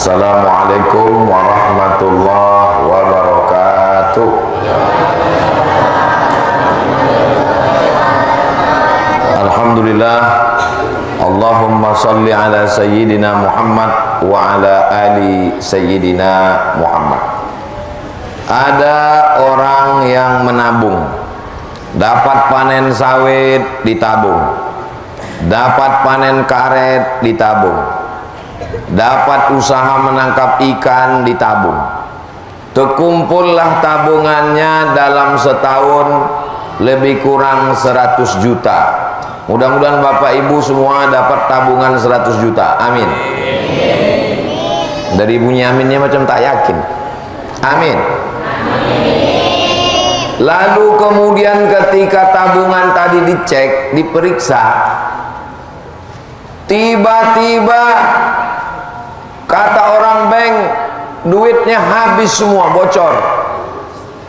Assalamualaikum warahmatullahi wabarakatuh. Alhamdulillah. Allahumma salli ala sayyidina Muhammad wa ala ali sayyidina Muhammad. Ada orang yang menabung, dapat panen sawit ditabung, dapat panen karet ditabung, dapat usaha menangkap ikan ditabung. Terkumpullah tabungannya dalam setahun lebih kurang 100 juta. Mudah-mudahan Bapak Ibu semua dapat tabungan 100 juta. Amin. Dari bunyi aminnya macam tak yakin. Amin. Lalu kemudian ketika tabungan tadi dicek, diperiksa, tiba-tiba kata orang bank, duitnya habis semua, bocor.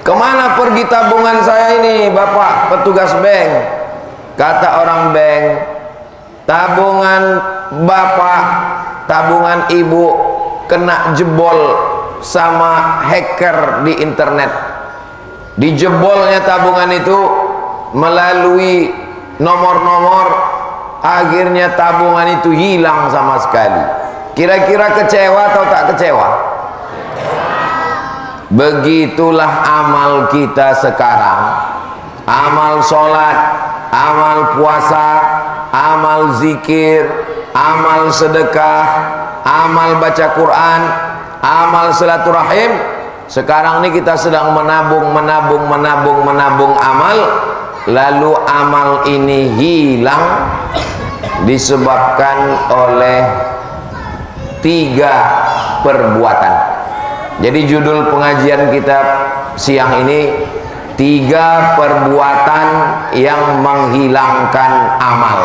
Kemana pergi tabungan saya ini, Bapak petugas bank? Kata orang bank, tabungan Bapak, tabungan Ibu kena jebol sama hacker di internet. Dijebolnya tabungan itu melalui nomor-nomor, akhirnya tabungan itu hilang sama sekali. Kira-kira kecewa atau tak kecewa? Begitulah amal kita sekarang. Amal sholat, amal puasa, amal zikir, amal sedekah, amal baca Quran, amal silaturahim. Sekarang ini kita sedang menabung amal, lalu amal ini hilang disebabkan oleh 3 perbuatan. Jadi judul pengajian kita siang ini 3 perbuatan yang menghilangkan amal.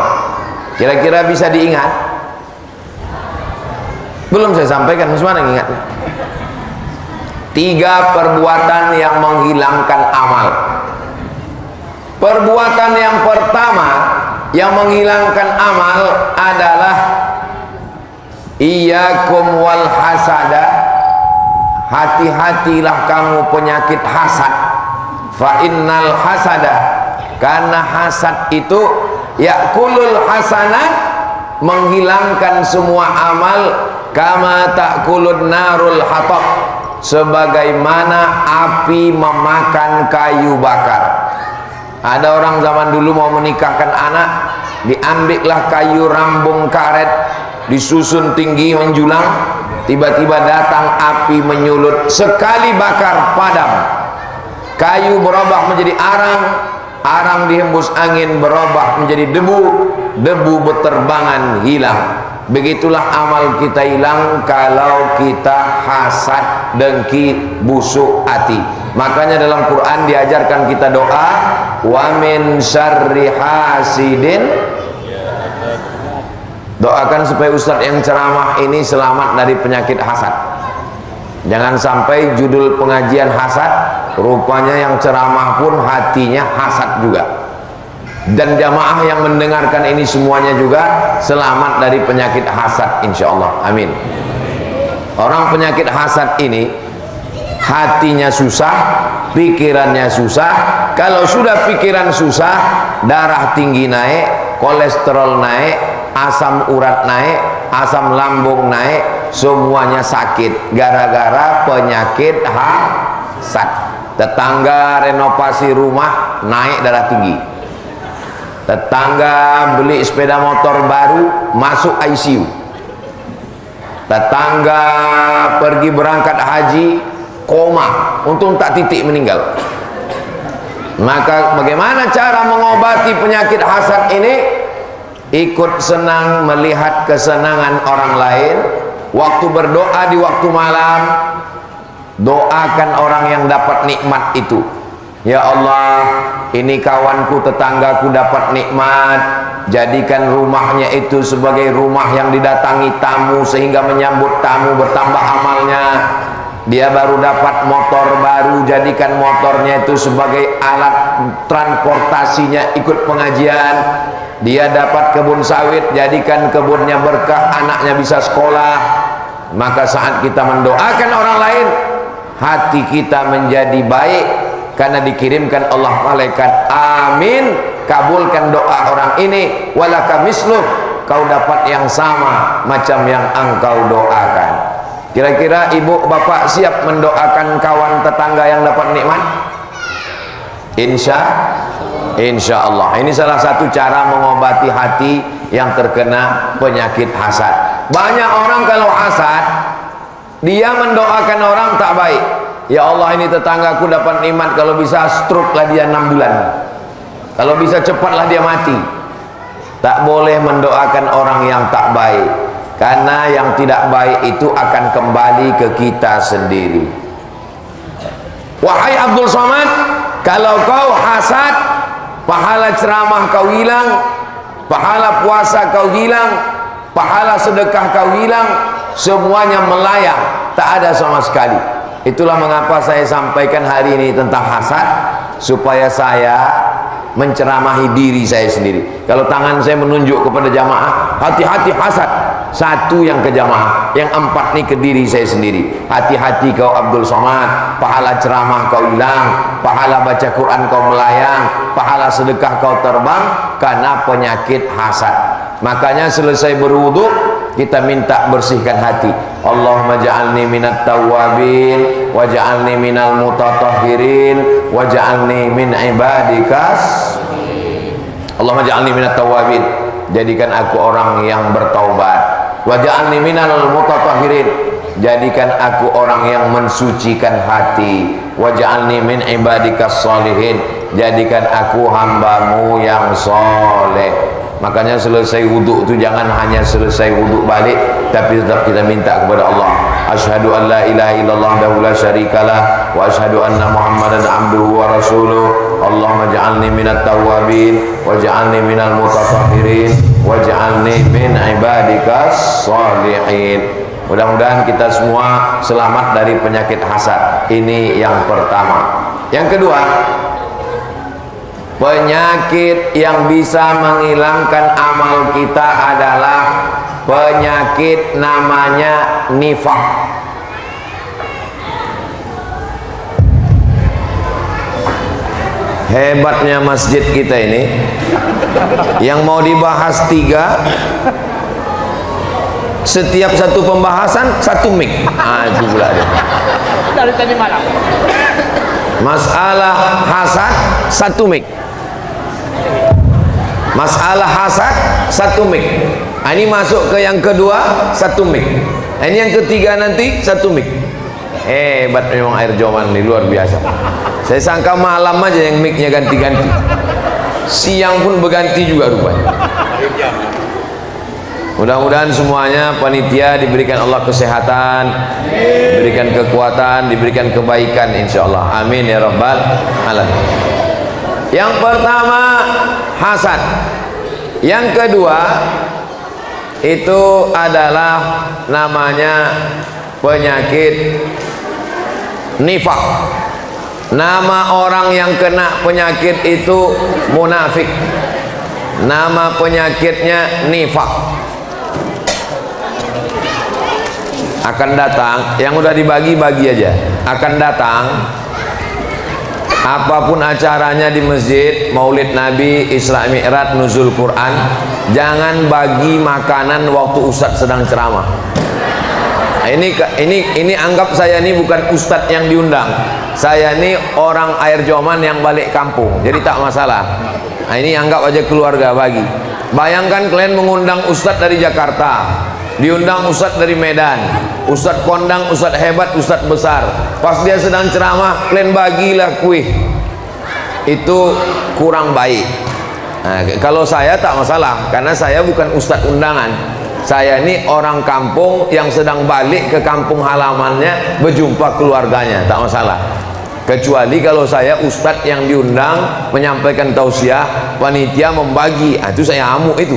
Kira-kira bisa diingat? Belum saya sampaikan, mana yang ingat? 3 perbuatan yang menghilangkan amal. Perbuatan yang pertama yang menghilangkan amal adalah iyyakum wal hasada. Hati-hatilah kamu penyakit hasad. Fa innal hasada, karena hasad itu yakulul hasanat, menghilangkan semua amal, kama takulun narul hatab, sebagaimana api memakan kayu bakar. Ada orang zaman dulu mau menikahkan anak, diambillah kayu rambung karet, disusun tinggi menjulang, tiba-tiba datang api menyulut, sekali bakar padam. Kayu berubah menjadi arang, arang dihembus angin berubah menjadi debu, debu berterbangan hilang. Begitulah amal kita hilang kalau kita hasad, dengki, busuk hati. Makanya dalam Quran diajarkan kita doa, wa min syarri hasidin. Doakan supaya Ustadz yang ceramah ini selamat dari penyakit hasad. Jangan sampai judul pengajian hasad, rupanya yang ceramah pun hatinya hasad juga. Dan jamaah yang mendengarkan ini semuanya juga selamat dari penyakit hasad, insyaallah. Amin. Orang penyakit hasad ini hatinya susah, pikirannya susah. Kalau sudah pikiran susah, darah tinggi naik, kolesterol naik, asam urat naik, asam lambung naik, semuanya sakit gara-gara penyakit hasad. Tetangga renovasi rumah naik darah tinggi, tetangga beli sepeda motor baru masuk ICU, tetangga pergi berangkat haji koma, untung tak titik meninggal. Maka bagaimana cara mengobati penyakit hasad ini? Ikut senang melihat kesenangan orang lain. Waktu berdoa di waktu malam, doakan orang yang dapat nikmat itu. Ya Allah, ini kawanku, tetanggaku dapat nikmat, jadikan rumahnya itu sebagai rumah yang didatangi tamu, sehingga menyambut tamu bertambah amalnya. Dia baru dapat motor baru, jadikan motornya itu sebagai alat transportasinya ikut pengajian. Dia dapat kebun sawit, jadikan kebunnya berkah, anaknya bisa sekolah. Maka saat kita mendoakan orang lain, hati kita menjadi baik karena dikirimkan Allah malaikat, amin, kabulkan doa orang ini, walaka misluh, kau dapat yang sama macam yang engkau doakan. Kira-kira ibu bapak siap mendoakan kawan tetangga yang dapat nikmat? Insya Allah. Ini salah satu cara mengobati hati yang terkena penyakit hasad. Banyak orang kalau hasad, dia mendoakan orang tak baik. Ya Allah, ini tetanggaku dapat nikmat, kalau bisa stroke lah dia 6 bulan, kalau bisa cepatlah dia mati. Tak boleh mendoakan orang yang tak baik, karena yang tidak baik itu akan kembali ke kita sendiri. Wahai Abdul Somad, kalau kau hasad, pahala ceramah kau hilang, pahala puasa kau hilang, pahala sedekah kau hilang, semuanya melayang, tak ada sama sekali. Itulah mengapa saya sampaikan hari ini tentang hasad, supaya saya menceramahi diri saya sendiri. Kalau tangan saya menunjuk kepada jamaah, hati-hati hasad, satu yang ke jamaah, yang 4 nih ke diri saya sendiri. Hati-hati kau Abdul Somad, pahala ceramah kau hilang, pahala baca Quran kau melayang, pahala sedekah kau terbang karena penyakit hasad. Makanya selesai berwudu, kita minta bersihkan hati. Allahumma ja'alni minat tawwabin waj'alni minal mutatahhirin waj'alni min ibadikas. Allahumma ja'alni minat tawwabin, jadikan aku orang yang bertaubat. Waj'alni minal mutatahhirin, jadikan aku orang yang mensucikan hati. Waj'alni min ibadikas sholihin, jadikan aku hambamu yang soleh. Makanya selesai wuduk itu jangan hanya selesai wuduk balik, tapi tetap kita minta kepada Allah. Asyhadu an la ilaha illallah wahdahu la syarikalah wa asyhadu anna Muhammadan abduhu wa rasuluh. Allahumma ja'alni minat tawwabin waj'alni minal mutatahhirin waj'alni min ibadikas sholihin. Mudah-mudahan kita semua selamat dari penyakit hasad. Ini yang pertama. Yang kedua, penyakit yang bisa menghilangkan amal kita adalah penyakit namanya nifaq. Hebatnya masjid kita ini, yang mau dibahas 3, setiap satu pembahasan 1 mic. Itu pula dia. Dari tadi malam. Masalah hasad 1 mic. Masalah hasad 1 mic. Ini masuk ke yang kedua 1 mic. Ini yang ketiga nanti 1 mic. Hebat memang air Joman ini, luar biasa. Saya sangka malam aja yang mic-nya ganti-ganti. Siang pun berganti juga rupanya. Mudah-mudahan semuanya panitia diberikan Allah kesehatan, diberikan kekuatan, diberikan kebaikan insyaallah. Amin ya rabbal alamin. Yang pertama hasad. Yang kedua itu adalah namanya penyakit nifaq. Nama orang yang kena penyakit itu munafik. Nama penyakitnya nifaq. Akan datang, yang udah dibagi-bagi aja, akan datang apapun acaranya di masjid, maulid Nabi, Isra Mi'raj, nuzul Quran, jangan bagi makanan waktu ustadz sedang ceramah. Ini anggap saya ini bukan ustadz yang diundang, saya ini orang air Joman yang balik kampung, jadi tak masalah. Ini anggap aja keluarga bagi. Bayangkan kalian mengundang ustadz dari Jakarta, diundang ustadz dari Medan, ustadz kondang, ustadz hebat, ustadz besar, pas dia sedang ceramah kalian bagilah kue, itu kurang baik. Nah, kalau saya tak masalah, karena saya bukan ustadz undangan, saya ini orang kampung yang sedang balik ke kampung halamannya berjumpa keluarganya, tak masalah. Kecuali kalau saya ustadz yang diundang menyampaikan tausiah, panitia membagi, itu saya amuk itu.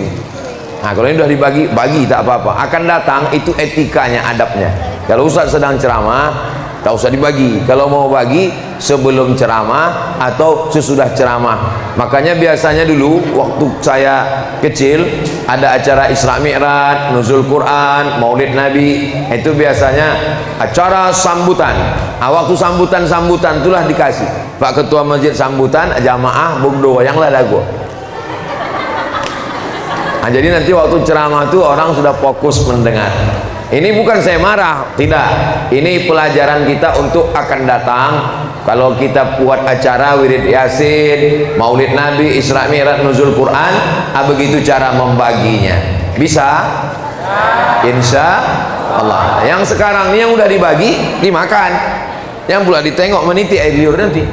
Nah, kalau ini sudah dibagi, bagi tak apa-apa. Akan datang itu etikanya, adabnya. Kalau ustadz sedang ceramah, tak usah dibagi. Kalau mau bagi sebelum ceramah atau sesudah ceramah. Makanya biasanya dulu waktu saya kecil, ada acara Isra Mi'raj, nuzul Quran, Maulid Nabi, itu biasanya acara sambutan. Waktu sambutan itulah dikasih Pak Ketua Masjid sambutan jamaah bugdo wayanglah dago. Nah, jadi nanti waktu ceramah itu orang sudah fokus mendengar. Ini bukan saya marah, tidak. Ini pelajaran kita untuk akan datang. Kalau kita buat acara wirid yasin, maulid nabi, Isra Mi'raj, nuzul Quran, begitu cara membaginya. Bisa? Insya Allah. Yang sekarang ini yang udah dibagi, dimakan. Yang pula ditengok meniti air liur nanti.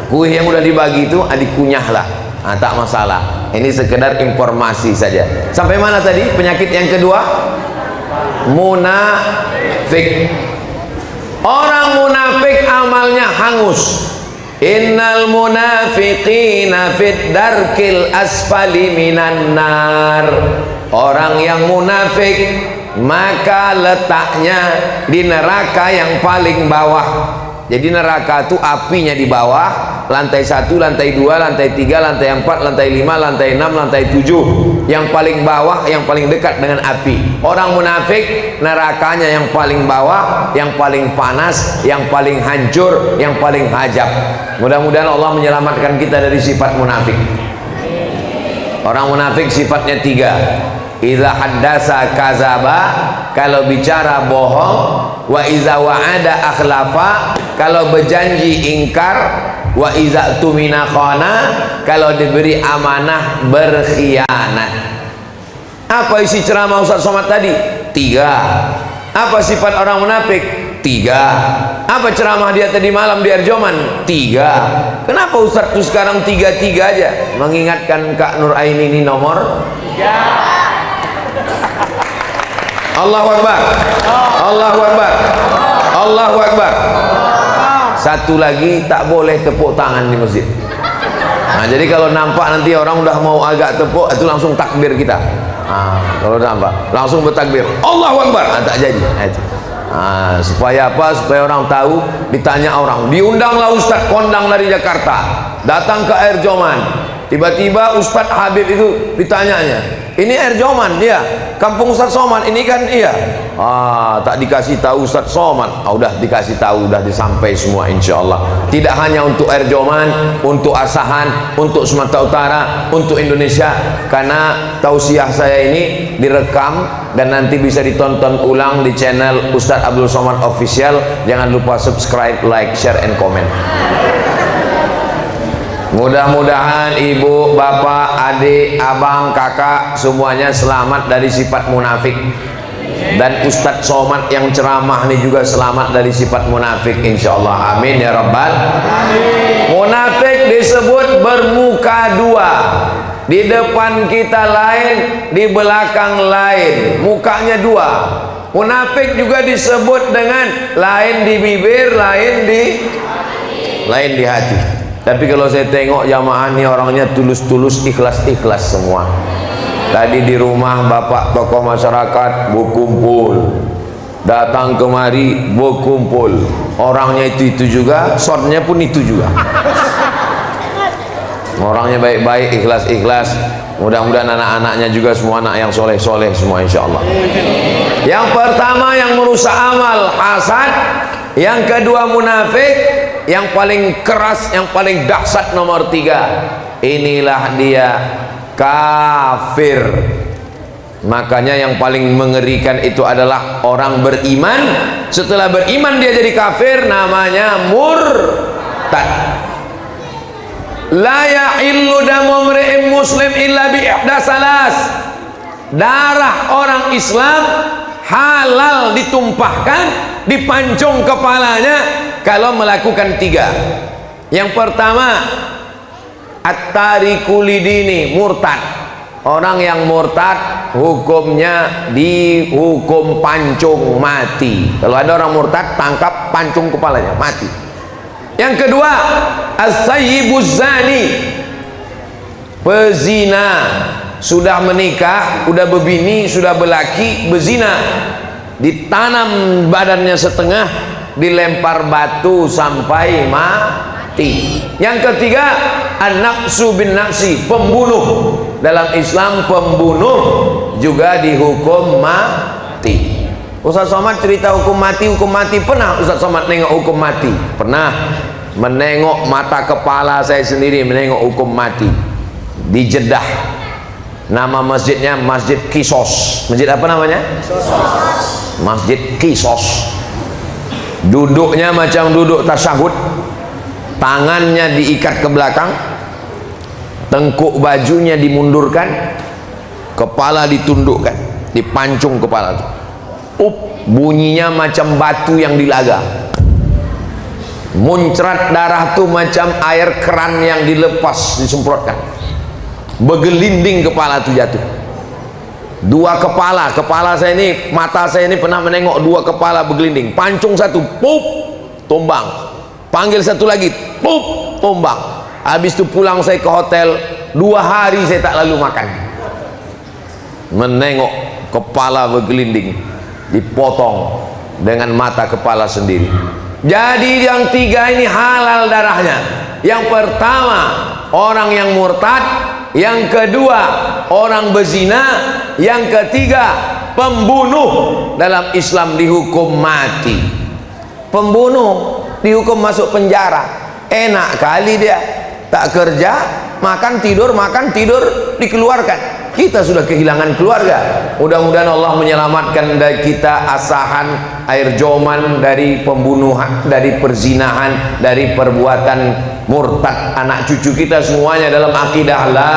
Kue yang udah dibagi itu dikunyah lah. Nah, tak masalah. Ini sekedar informasi saja. Sampai mana tadi? Penyakit yang kedua? Munafik. Orang munafik amalnya hangus. Innal munafiqina fid darkil asfali minan nar. Orang yang munafik maka letaknya di neraka yang paling bawah. Jadi neraka itu apinya di bawah, lantai 1, lantai 2, lantai 3, lantai 4, lantai 5, lantai 6, lantai 7. Yang paling bawah, yang paling dekat dengan api. Orang munafik nerakanya yang paling bawah, yang paling panas, yang paling hancur, yang paling hajab. Mudah-mudahan Allah menyelamatkan kita dari sifat munafik. Orang munafik sifatnya 3. Iza haddasa kazaba, kalau bicara bohong. Wa iza wa'ada akhlafa, kalau berjanji ingkar. Wa iza tumina khana, kalau diberi amanah berkhianat. Apa isi ceramah Ustaz Somad tadi? 3. Apa sifat orang munafik? 3. Apa ceramah dia tadi malam di Erjoman? 3. Kenapa Ustaz tuh sekarang 3-3 aja? Mengingatkan Kak Nur Aini ini nomor 3. Allahu Akbar, Allahu Akbar, Allahu Akbar. Satu lagi, tak boleh tepuk tangan di masjid. Nah, jadi kalau nampak nanti orang udah mau agak tepuk, itu langsung takbir kita. Kalau nampak langsung bertakbir Allahu Akbar. Tak jadi. Supaya apa? Supaya orang tahu. Ditanya orang, diundanglah Ustadz kondang dari Jakarta datang ke Air Joman. Tiba-tiba Ustadz Habib itu ditanyanya, ini Air Joman dia, kampung Ustadz Somad ini kan? Iya. Tak dikasih tahu Ustadz Somad. Udah dikasih tahu, udah disampai semua insya Allah. Tidak hanya untuk Air Joman, untuk Asahan, untuk Sumatera Utara, untuk Indonesia. Karena tausiah saya ini direkam dan nanti bisa ditonton ulang di channel Ustadz Abdul Somad Official. Jangan lupa subscribe, like, share, and comment. Mudah-mudahan ibu, bapak, adik, abang, kakak semuanya selamat dari sifat munafik. Dan Ustadz Somad yang ceramah ini juga selamat dari sifat munafik insyaallah. Amin ya rabbal alamin. Munafik disebut bermuka 2. Di depan kita lain, di belakang lain. Mukanya 2. Munafik juga disebut dengan lain di bibir, lain di hati. Tapi kalau saya tengok jamaah ini orangnya tulus-tulus, ikhlas-ikhlas semua. Tadi di rumah bapak tokoh masyarakat berkumpul, datang kemari berkumpul. Orangnya itu juga, shotnya pun itu juga. Orangnya baik-baik, ikhlas-ikhlas. Mudah-mudahan anak-anaknya juga semua anak yang soleh-soleh semua insya Allah. Yang pertama yang merusak amal, hasad. Yang kedua munafik. Yang paling keras, yang paling dahsyat nomor 3. Inilah dia kafir. Makanya yang paling mengerikan itu adalah orang beriman. Setelah beriman dia jadi kafir, namanya murtad. La yahillu damu mri'in muslim illa bi ihda salas. Darah orang Islam halal ditumpahkan, dipancung kepalanya kalau melakukan 3. Yang pertama, at-tariku lidini, murtad. Orang yang murtad hukumnya dihukum pancung mati. Kalau ada orang murtad, tangkap, pancung kepalanya, mati. Yang kedua, as-sayyibuz zani, pezina. Sudah menikah, sudah berbini, sudah berlaki, berzina. Ditanam badannya setengah, dilempar batu sampai Yang ketiga, an-nafsu bin nafsi, pembunuh. Dalam Islam pembunuh juga dihukum mati. Ustaz Somad cerita hukum mati. Pernah Ustaz Somad nengok hukum mati? Pernah. Menengok mata kepala saya sendiri menengok hukum mati di Jeddah. Nama masjidnya Masjid Qisas. Masjid apa namanya? Masjid Qisas. Duduknya macam duduk tasyahud, tangannya diikat ke belakang, tengkuk bajunya dimundurkan, kepala ditundukkan, dipancung kepala itu. Bunyinya macam batu yang dilaga, muncrat darah tuh macam air keran yang dilepas disemprotkan, begelinding kepala tuh jatuh. Dua kepala saya ini, mata saya ini pernah menengok dua kepala begelinding, pancung satu, pup, tumbang, panggil satu lagi, pup, tumbang. Habis itu pulang saya ke hotel, 2 hari saya tak lalu makan, menengok kepala begelinding dipotong dengan mata kepala sendiri. Jadi yang tiga ini halal darahnya. Yang pertama orang yang murtad, yang kedua orang berzina, yang ketiga pembunuh. Dalam Islam dihukum mati. Pembunuh dihukum masuk penjara. Enak kali dia, tak kerja, makan tidur dikeluarkan. Kita sudah kehilangan keluarga. Mudah-mudahan Allah menyelamatkan dari kita asahan air joman, dari pembunuhan, dari perzinahan, dari perbuatan murtad anak cucu kita semuanya dalam akidah la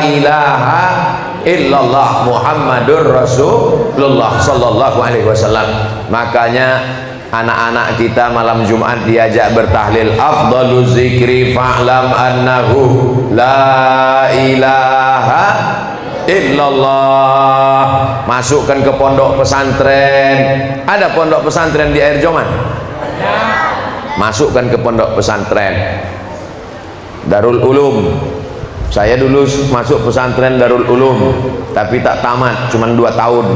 ilaha illallah Muhammadur Rasulullah sallallahu alaihi wasallam. Makanya anak-anak kita malam Jumat diajak bertahlil, afdaluz zikri fa'lam annahu la ilaha illallah. Masukkan ke pondok pesantren. Ada pondok pesantren di Air Joman? Masukkan ke pondok pesantren Darul Ulum. Saya dulu masuk pesantren Darul Ulum, tapi tak tamat, cuma 2 tahun.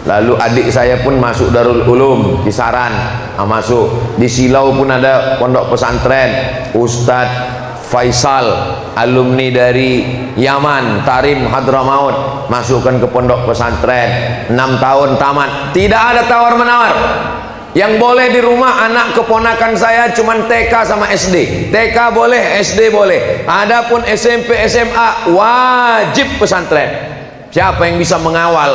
Lalu adik saya pun masuk Darul Ulum Kisaran, masuk. Di Silau pun ada pondok pesantren Ustadz Faisal, alumni dari Yaman, Tarim Hadramaut, masukkan ke pondok pesantren, 6 tahun tamat. Tidak ada tawar-menawar. Yang boleh di rumah anak keponakan saya cuman TK sama SD. TK boleh, SD boleh. Adapun SMP, SMA wajib pesantren. Siapa yang bisa mengawal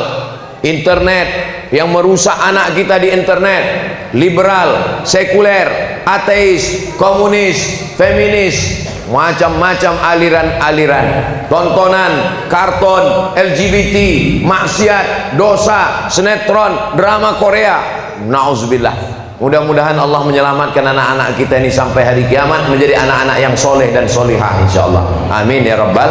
internet yang merusak anak kita di internet? Liberal, sekuler, ateis, komunis, feminis, macam-macam aliran-aliran, tontonan, karton, LGBT, maksiat, dosa, sinetron, drama Korea. Nauzubillah. Mudah-mudahan Allah menyelamatkan anak-anak kita ini sampai hari kiamat menjadi anak-anak yang soleh dan solihah insyaallah. Amin ya rabbal.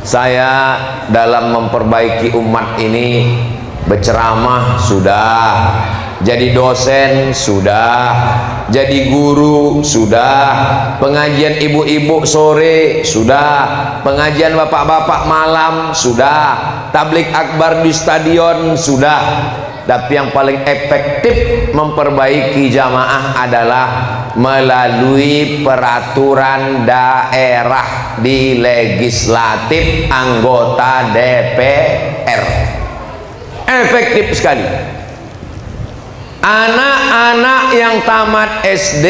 Saya dalam memperbaiki umat ini berceramah sudah, jadi dosen sudah, jadi guru sudah, pengajian ibu-ibu sore sudah, pengajian bapak-bapak malam sudah, tablik akbar di stadion sudah. Tapi yang paling efektif memperbaiki jamaah adalah melalui peraturan daerah di legislatif anggota DPR. Efektif sekali. Anak-anak yang tamat SD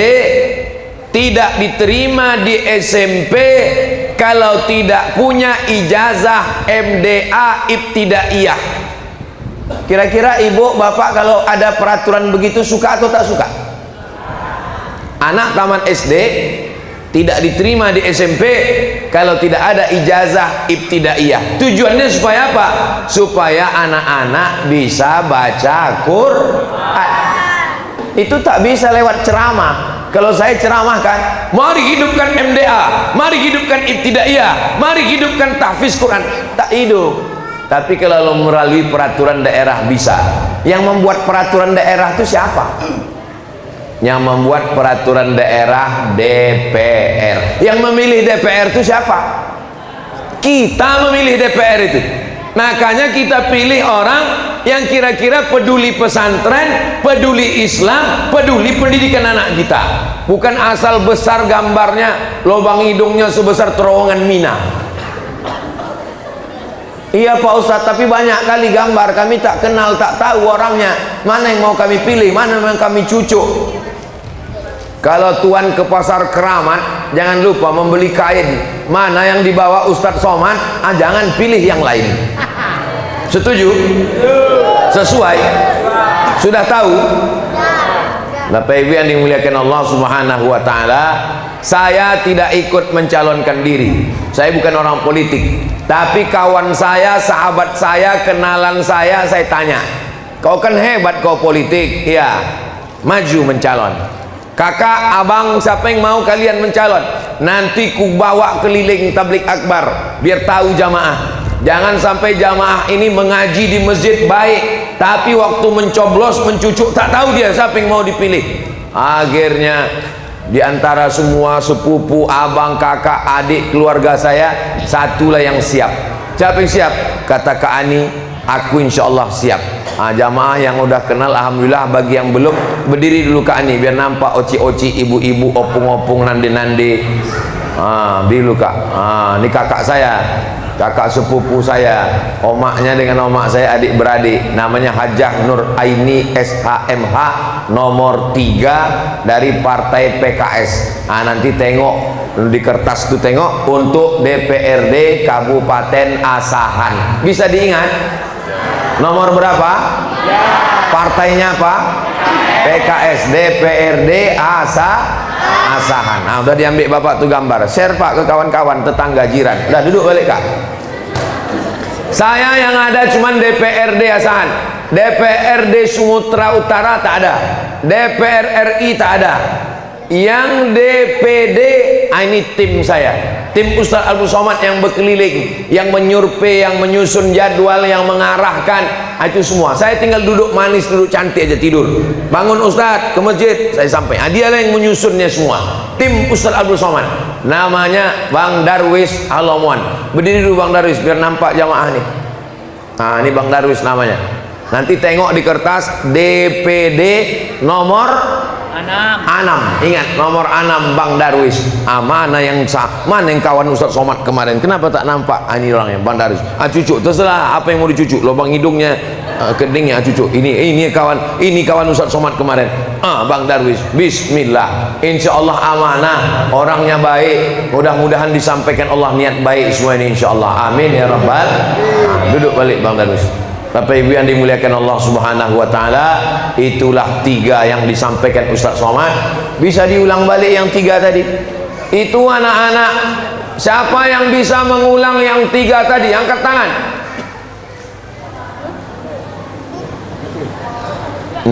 tidak diterima di SMP kalau tidak punya ijazah MDA Ibtidaiyah. Kira-kira ibu bapak kalau ada peraturan begitu suka atau tak suka? Anak tamat SD tidak diterima di SMP kalau tidak ada ijazah Ibtidaiyah. Tujuannya supaya apa? Supaya anak-anak bisa baca Quran. Itu tak bisa lewat ceramah. Kalau saya ceramahkan, mari hidupkan MDA, mari hidupkan Ibtidaiyah, mari hidupkan tahfiz Quran, tak hidup. Tapi kalau melalui peraturan daerah bisa. Yang membuat peraturan daerah itu siapa? Yang membuat peraturan daerah DPR. Yang memilih DPR itu siapa? Kita memilih DPR itu. Makanya kita pilih orang yang kira-kira peduli pesantren, peduli Islam, peduli pendidikan anak kita. Bukan asal besar gambarnya, lubang hidungnya sebesar terowongan Mina. Iya Pak Ustadz, tapi banyak kali gambar kami tak kenal, tak tahu orangnya. Mana yang mau kami pilih, mana yang kami cucuk. Kalau tuan ke pasar Keramat, jangan lupa membeli kain. Mana yang dibawa Ustadz Somad, jangan pilih yang lain. Setuju? Sesuai? Sudah tahu? Bapak Ibu yang dimuliakan Allah Subhanahu wa taala, saya tidak ikut mencalonkan diri. Saya bukan orang politik. Tapi kawan saya, sahabat saya, kenalan saya tanya, kau kan hebat kau politik, iya, maju mencalon. Kakak, abang, siapa yang mau kalian mencalon? Nanti ku bawa keliling tablik akbar, biar tahu jamaah. Jangan sampai jamaah ini mengaji di masjid baik, tapi waktu mencoblos, mencucuk, tak tahu dia siapa yang mau dipilih. Akhirnya di antara semua sepupu, abang, kakak, adik, keluarga saya, satulah yang siap. Siapa yang siap? Kata Kak Ani, aku insya Allah siap. Jamaah yang udah kenal, alhamdulillah. Bagi yang belum, berdiri dulu Kak Ani, biar nampak oci-oci, ibu-ibu, opung-opung, nande-nande. Dulu Kak. Ini kakak saya, kakak sepupu saya, omaknya dengan omak saya adik beradik, namanya Hajah Nur Aini SHMH, nomor 3 dari partai PKS. Nanti tengok di kertas itu, tengok untuk DPRD Kabupaten Asahan. Bisa diingat nomor berapa? Partainya apa? PKS. DPRD Asahan. Udah diambil bapak tuh gambar, share Pak ke kawan-kawan, tetangga, jiran. Udah duduk balik Kak. Saya yang ada cuman DPRD Asahan. DPRD Sumatera Utara tak ada, DPR RI tak ada. Yang DPD, ini tim saya, tim Ustadz Abdul Somad yang berkeliling, yang menyurvei, yang menyusun jadwal, yang mengarahkan, itu semua. Saya tinggal duduk manis, duduk cantik aja, tidur. Bangun Ustadz ke masjid, saya sampai. Dialah yang menyusunnya semua. Tim Ustadz Abdul Somad, namanya Bang Darwis Halomuan. Berdiri dulu Bang Darwis, biar nampak jamaah nih. Ini Bang Darwis namanya. Nanti tengok di kertas DPD nomor 6. Ingat nomor 6 Bang Darwis. Mana yang mana yang kawan Ustadz Somad kemarin, kenapa tak nampak? Ini orangnya Bang Darwis. Cucuk terserah apa yang mau dicucuk, lubang hidungnya, kedingnya, cucuk. Ini kawan Ustadz Somad kemarin. Bang Darwis. Bismillah, insya Allah amanah, orangnya baik, mudah-mudahan disampaikan Allah niat baik semua ini insya Allah. Amin ya rabbal. Duduk balik Bang Darwis. Bapak Ibu yang dimuliakan Allah Subhanahu wa taala, itulah 3 yang disampaikan Ustadz Somad. Bisa diulang balik yang 3 tadi. Itu anak-anak, siapa yang bisa mengulang yang 3 tadi? Angkat tangan.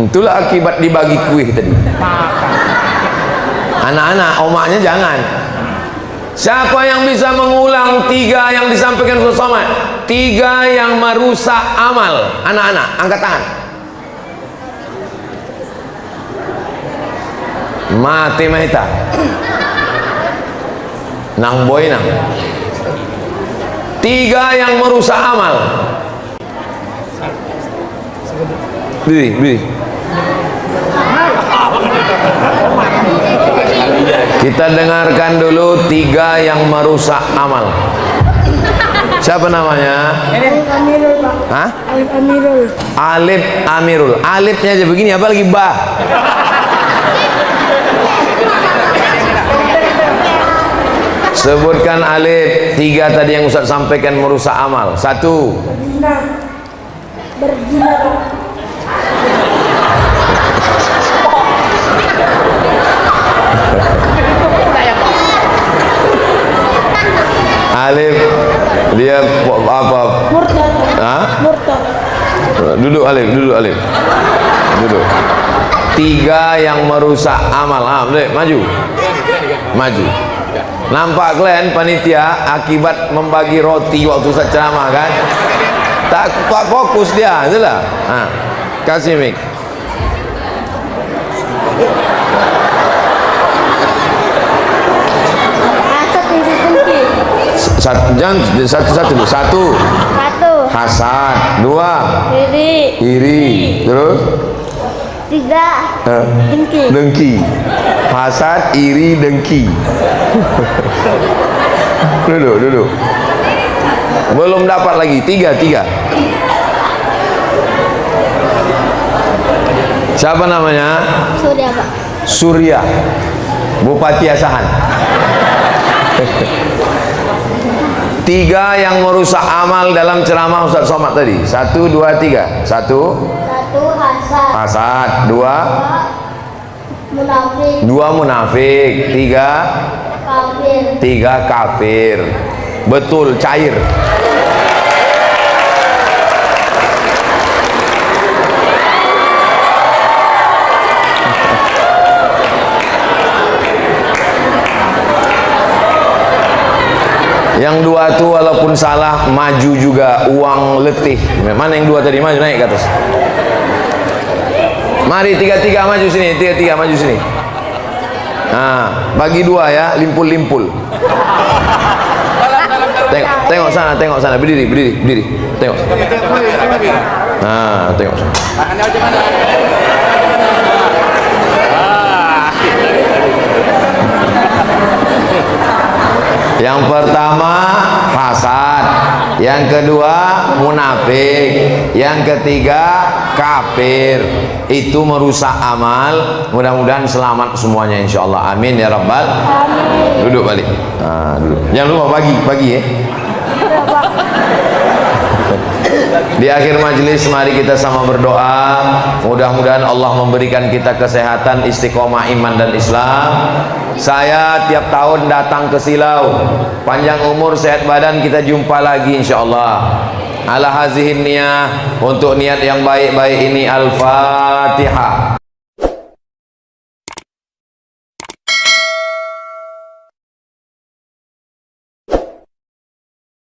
Itulah akibat dibagi kuih tadi. Anak-anak, omaknya jangan. Siapa yang bisa mengulang 3 yang disampaikan Ustadz Somad? 3 yang merusak amal. Anak-anak, angkat tangan. Mati mahita. Nang boy nang. 3 yang merusak amal. Biri. Kita dengarkan dulu 3 yang merusak amal. Siapa namanya? Alif Amirul, Pak. Hah? Alif Amirul. Alif Amirul. Alifnya aja begini, apalagi bah. Sebutkan alif 3 tadi yang Ustaz sampaikan merusak amal. 1. Berzina. Alif dia apa? Murtad. Murtad. Duduk Alif. Duduk. 3 yang merusak amal. Maju. Nampak kalian panitia akibat membagi roti waktu Ustaz ceramah kan? Tak fokus dia, itulah. Kasih mic. Asap isi kunci. Jangan satu dulu. 1. Hasad. 2, iri. Terus 3, dengki. dengki. Hasad, iri, dengki. Duduk. Belum dapat lagi. 3. Siapa namanya? Surya, Pak. Surya, Bupati Asahan. 3 yang merusak amal dalam ceramah Ustaz Somad tadi. 1, 2, 3. 1, 1, hasad. hasad. 2, Munafik. 2 munafik. 3, Kafir. kafir. Betul, cair. Yang 2 tuh walaupun salah maju juga, uang letih. Mana yang 2 tadi? Maju, naik ke atas. Mari 3 maju sini, 3 maju sini. Nah, bagi 2 ya, limpul. Tengok sana, berdiri. Tengok. Nah, tengok sana. Yang pertama hasad, yang kedua munafik, yang ketiga kafir. Itu merusak amal. Mudah-mudahan selamat semuanya insyaallah. Amin ya rabbal. Amin. Duduk balik. Nah, duduk. Jangan lupa pagi ya. Di akhir majelis mari kita sama berdoa. Mudah-mudahan Allah memberikan kita kesehatan, istiqomah iman dan Islam. Saya tiap tahun datang ke Silau. Panjang umur, sehat badan, kita jumpa lagi insyaallah. Ala hazihin niyah, untuk niat yang baik-baik ini. Al-Fatihah.